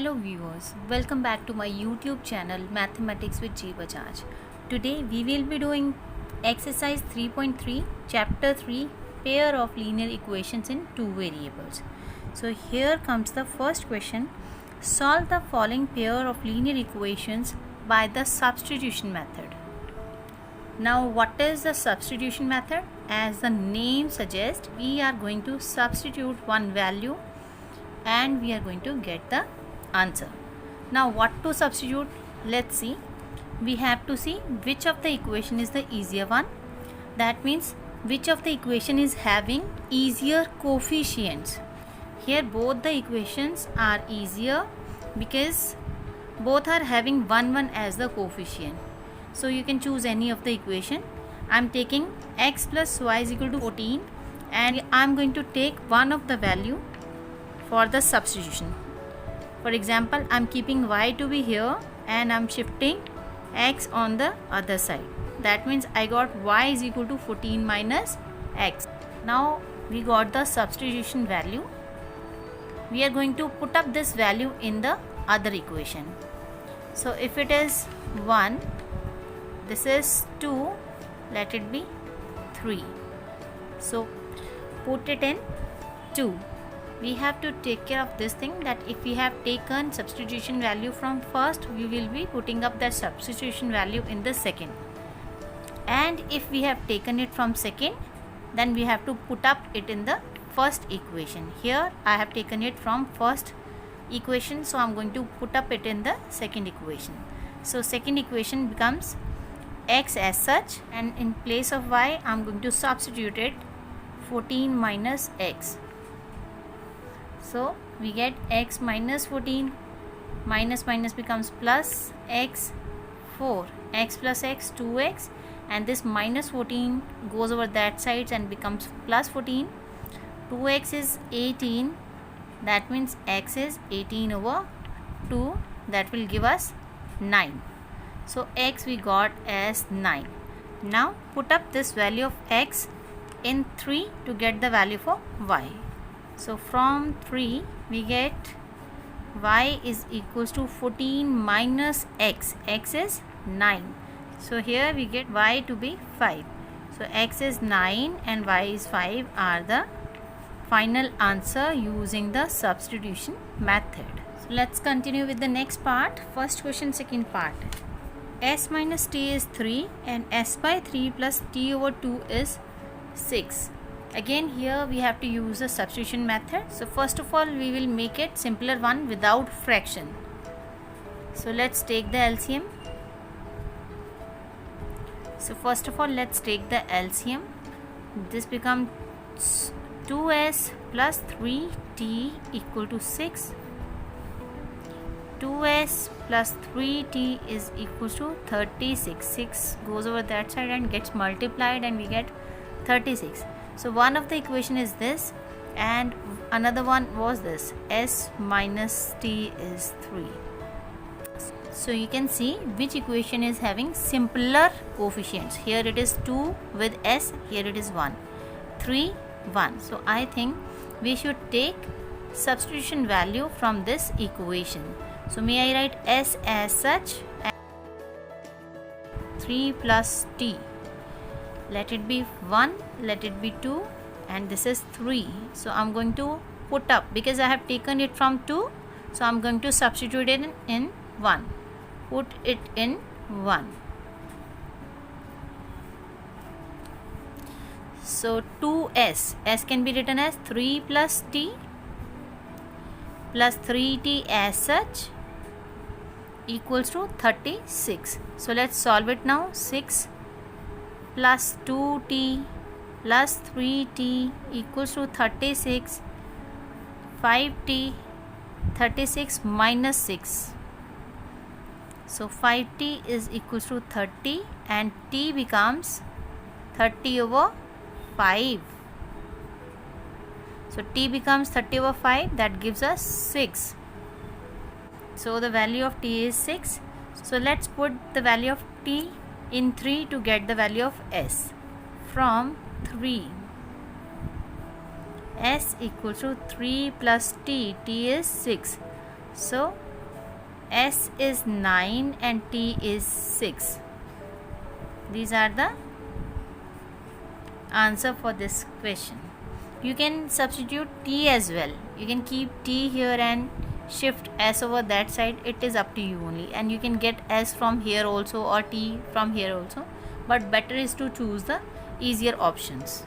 Hello viewers, welcome back to my YouTube channel Mathematics with G Bajaj. Today we will be doing exercise 3.3 chapter 3 pair of linear equations in two variables. So here comes the first question. Solve the following pair of linear equations by the substitution method. Now what is the substitution method? As the name suggests, we are going to substitute one value and we are going to get the answer. Now what to substitute? Let's see. We have to see which of the equation is the easier one. That means which of the equation is having easier coefficients. Here both the equations are easier because both are having 1 as the coefficient. So you can choose any of the equation. I am taking x plus y is equal to 14 and I am going to take one of the value for the substitution. For example, I am keeping y to be here and I am shifting x on the other side. That means I got y is equal to 14 minus x. Now we got the substitution value. We are going to put up this value in the other equation. So if it is 1, this is 2, let it be 3. So put it in 2. We have to take care of this thing, that if we have taken substitution value from first, we will be putting up that substitution value in the second. And if we have taken it from second, then we have to put up it in the first equation. Here I have taken it from first equation, so I am going to put up it in the second equation. So second equation becomes x as such, and in place of y I am going to substitute it 14 minus x. So we get x minus 14, minus minus becomes plus x 4, x plus x 2x, and this minus 14 goes over that side and becomes plus 14. 2x is 18, that means x is 18 over 2, that will give us 9. So x we got as 9. Now put up this value of x in 3 to get the value for y. So from 3 we get y is equals to 14 minus x. X is 9. So here we get y to be 5. So x is 9 and y is 5 are the final answer using the substitution method. So let's continue with the next part. First question, second part. S minus t is 3 and s by 3 plus t over 2 is 6. Again here we have to use the substitution method. So first of all we will make it simpler one without fraction. So let's take the LCM. So first of all let's take the LCM. This becomes 2s plus 3t equal to 6. 2s plus 3t is equal to 36. 6 goes over that side and gets multiplied and we get 36. So one of the equation is this and another one was this, s minus t is 3. So you can see which equation is having simpler coefficients. Here it is 2 with s, here it is 1. 3, 1. So I think we should take substitution value from this equation. So may I write s as such, 3 plus t. Let it be 1, let it be 2, and this is 3. So I am going to put up, because I have taken it from 2, so I am going to substitute it in 1. Put it in 1. So 2s, s can be written as 3 plus t plus 3t as such equals to 36. So let's solve it now. 6 plus 2t plus 3t equals to 36. 5t, 36 minus 6. So 5t is equals to 30 and t becomes 30 over 5. So t becomes 30 over 5, that gives us 6. So the value of t is 6. So let's put the value of t in 3 to get the value of s. From 3, s equals to 3 plus t, t is 6. So S is 9 and T is 6. These are the answer for this question. You can substitute T as well. You can keep T here and shift S over that side. It is up to you only, and you can get S from here also or T from here also, but better is to choose the easier options.